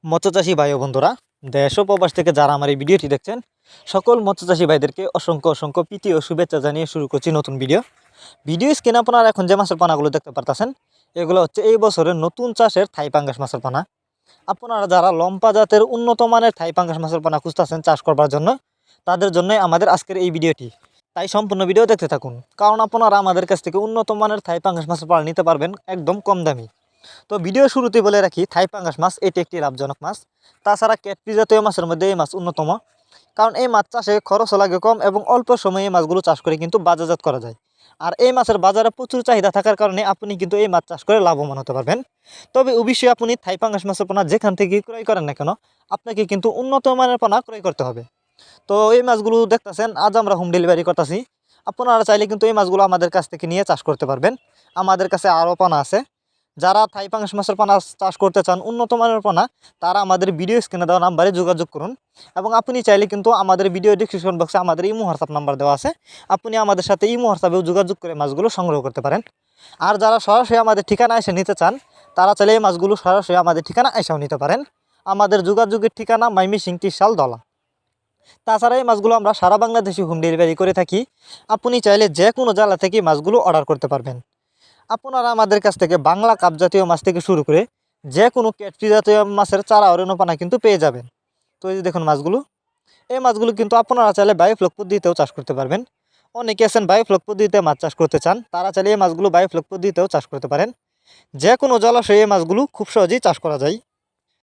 মৎস্যচাষী ভাই ও বন্ধুরা, দেশ ও প্রবাস থেকে যারা আমার এই ভিডিওটি দেখছেন, সকল মৎস্যচাষী ভাইদেরকে অসংখ্য অসংখ্য প্রীতি ও শুভেচ্ছা জানিয়ে শুরু করছি নতুন ভিডিও স্ক্রিনে আপনারা এখন যে মাছের পানাগুলো দেখতে পারতেছেন, এগুলো হচ্ছে এই বছরের নতুন চাষের থাই পাঙ্গাস মাছের পানা। আপনারা যারা লম্পা জাতের উন্নত মানের থাই পাঙ্গাস মাছের পানা খুঁজতেছেন চাষ করবার জন্য, তাদের জন্যই আমাদের আজকের এই ভিডিওটি। তাই সম্পূর্ণ ভিডিও দেখতে থাকুন, কারণ আপনারা আমাদের কাছ থেকে উন্নত মানের থাই পাঙ্গাস মাছের পানা নিতে পারবেন একদম কম দামি। তো ভিডিও শুরুতে বলে রাখি, থাই পাঙ্গাস মাছ এটি একটি লাভজনক মাছ। তাছাড়া ক্যাটফিশ জাতীয় মাছের মধ্যে এই মাছ অন্যতম, কারণ এই মাছ চাষে খরচও লাগে কম এবং অল্প সময়ে এই মাছগুলো চাষ করে কিন্তু বাজারজাত করা যায়। আর এই মাছের বাজারে প্রচুর চাহিদা থাকার কারণে আপনি কিন্তু এই মাছ চাষ করে লাভবান হতে পারবেন। তবে অবশ্যই আপনি থাই পাঙ্গাস মাছের পোনা যেখান থেকে ক্রয় করেন না কেন, আপনাকে কিন্তু উন্নত মানের পোনা ক্রয় করতে হবে। তো এই মাছগুলো দেখতেছেন, আজ আমরা হোম ডেলিভারি করতেছি। আপনারা চাইলে কিন্তু এই মাছগুলো আমাদের কাছ থেকে নিয়ে চাষ করতে পারবেন। আমাদের কাছে আরও পোনা আছে। যারা থাই পাঙ্গাস মাছের পোনা চাষ করতে চান উন্নত মানের পোনা, তারা আমাদের ভিডিও স্ক্রিনে দেওয়া নাম্বারে যোগাযোগ করুন। এবং আপনি চাইলে কিন্তু আমাদের ভিডিও ডিসক্রিপশন বক্সে আমাদের ইমো হোয়াটসঅ্যাপ নাম্বার দেওয়া আছে, আপনি আমাদের সাথে ইমো হোয়াটসঅ্যাপেও যোগাযোগ করে মাছগুলো সংগ্রহ করতে পারেন। আর যারা সরাসরি আমাদের ঠিকানা এসে নিতে চান, তারা চাইলে এই মাছগুলো সরাসরি আমাদের ঠিকানা এসেও নিতে পারেন। আমাদের যোগাযোগের ঠিকানা ময়মনসিংহ ত্রিশাল দলা। তাছাড়া এই মাছগুলো আমরা সারা বাংলাদেশে হোম ডেলিভারি করে থাকি। আপনি চাইলে যে কোনো জেলা থেকে মাছগুলো অর্ডার করতে পারবেন। আপনারা আমাদের কাছ থেকে বাংলা কাপ জাতীয় মাছ থেকে শুরু করে যে কোনো ক্যাটফিশ জাতীয় মাছের চারা অরণ্যপানা কিন্তু পেয়ে যাবেন। তো এই যে দেখুন মাছগুলো, এই মাছগুলো কিন্তু আপনারা চাইলে বায়োফ্লক পদ্ধতিতেও চাষ করতে পারবেন। অনেকে আছেন বায়োফ্লক পদ্ধতিতে মাছ চাষ করতে চান, তারা চাইলে এই মাছগুলো বায়োফ্লক পদ্ধতিতেও চাষ করতে পারেন। যে কোনো জলাশয়ে এই মাছগুলো খুব সহজেই চাষ করা যায়।